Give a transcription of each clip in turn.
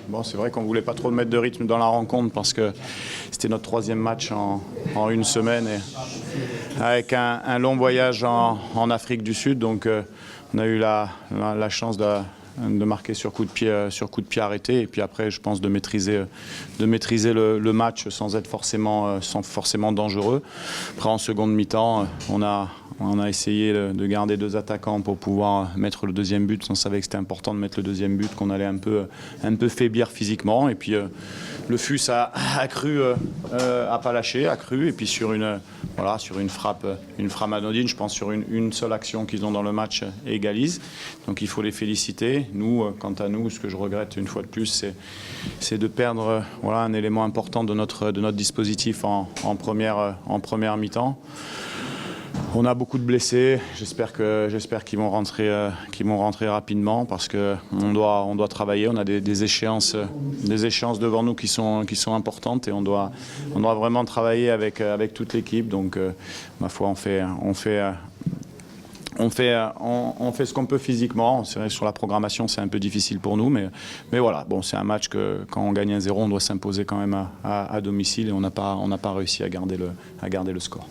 Bon, c'est vrai qu'on voulait pas trop mettre de rythme dans la rencontre parce que c'était notre troisième match en une semaine et avec un long voyage en Afrique du Sud. Donc on a eu la chance de marquer sur coup de pied arrêté et puis après je pense de maîtriser le match sans être forcément dangereux. Après en seconde mi-temps on a essayé de garder deux attaquants pour pouvoir mettre le deuxième but. On savait que c'était important de mettre le deuxième but, qu'on allait un peu faiblir physiquement et puis le FUS a pas lâché, a cru et puis sur une frappe anodine, je pense sur une seule action qu'ils ont dans le match égalise. Donc il faut les féliciter. Nous, quant à nous, ce que je regrette une fois de plus, c'est de perdre un élément important de notre dispositif en première mi-temps. On a beaucoup de blessés. J'espère qu'ils vont rentrer rapidement parce que on doit travailler. On a des échéances devant nous qui sont importantes et on doit vraiment travailler avec toute l'équipe. Donc ma foi, on fait ce qu'on peut physiquement. C'est vrai que sur la programmation, c'est un peu difficile pour nous, mais voilà. Bon, c'est un match que quand on gagne 1-0, on doit s'imposer quand même à domicile et on n'a pas réussi à garder le score.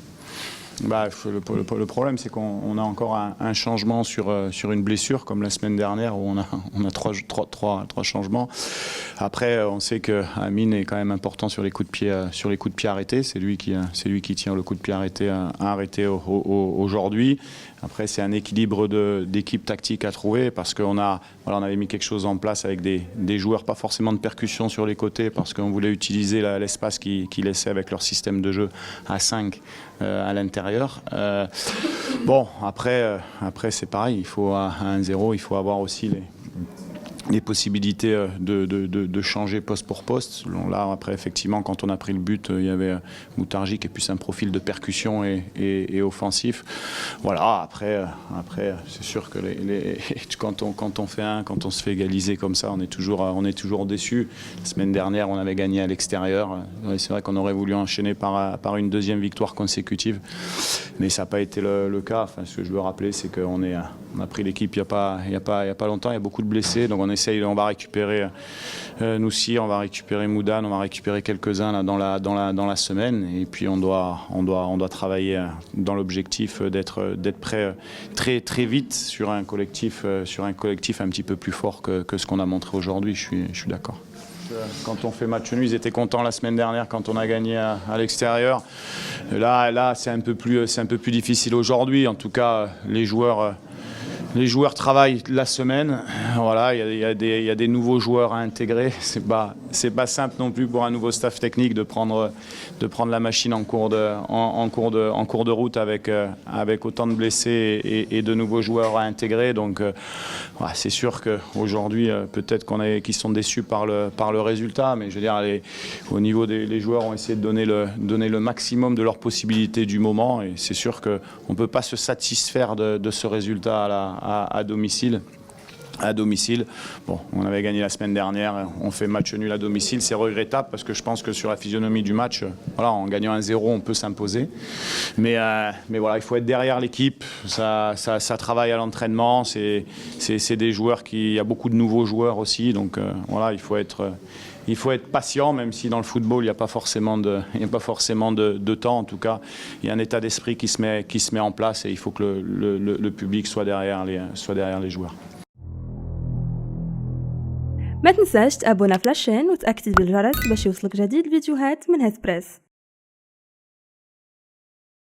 Le problème, c'est qu'on a encore un changement sur une blessure, comme la semaine dernière où on a trois changements. Après, on sait que Amine est quand même important sur les coups de pied arrêtés. C'est lui qui tient le coup de pied arrêté aujourd'hui. Après, c'est un équilibre d'équipe tactique à trouver parce qu'on on avait mis quelque chose en place avec des joueurs, pas forcément de percussion sur les côtés parce qu'on voulait utiliser l'espace qu'ils laissaient avec leur système de jeu à 5 à l'intérieur. Bon, après c'est pareil, il faut à 1-0, il faut avoir aussi les possibilités de changer poste pour poste. Là, après, effectivement, quand on a pris le but, il y avait Moutarji qui est plus un profil de percussion et offensif. Voilà, après c'est sûr que quand on se fait égaliser comme ça, on est toujours déçu. La semaine dernière, on avait gagné à l'extérieur. C'est vrai qu'on aurait voulu enchaîner par une deuxième victoire consécutive, mais ça n'a pas été le cas. Enfin, ce que je veux rappeler, c'est qu'on a pris l'équipe il y a pas longtemps. Il y a beaucoup de blessés, donc on va récupérer Noussi, on va récupérer Moudane, on va récupérer quelques-uns là, dans la semaine et puis on doit travailler dans l'objectif d'être prêt très très vite sur un collectif un petit peu plus fort que ce qu'on a montré aujourd'hui. Je suis d'accord. Quand on fait match nul, ils étaient contents la semaine dernière quand on a gagné à l'extérieur. Là, c'est un peu plus difficile aujourd'hui. En tout cas, les joueurs travaillent la semaine. Voilà, il y a des nouveaux joueurs à intégrer. C'est pas simple non plus pour un nouveau staff technique de prendre la machine en cours de route avec autant de blessés et de nouveaux joueurs à intégrer. Donc c'est sûr qu'aujourd'hui peut-être qu'ils sont déçus par le résultat, mais je veux dire au niveau les joueurs ont essayé de donner le maximum de leurs possibilités du moment et c'est sûr qu'on ne peut pas se satisfaire de ce résultat à domicile. Bon, on avait gagné la semaine dernière, on fait match nul à domicile, c'est regrettable parce que je pense que sur la physionomie du match, en gagnant 1-0, on peut s'imposer. Mais voilà, il faut être derrière l'équipe, ça travaille à l'entraînement, c'est des joueurs il y a beaucoup de nouveaux joueurs aussi, donc il faut être patient, même si dans le football, il n'y a pas forcément de temps. En tout cas, il y a un état d'esprit qui se met en place et il faut que le public soit derrière les joueurs. ما تنساش تابونا في لاشين وتأكد بالجرس باش يوصلك جديد فيديوهات من هاد بريس.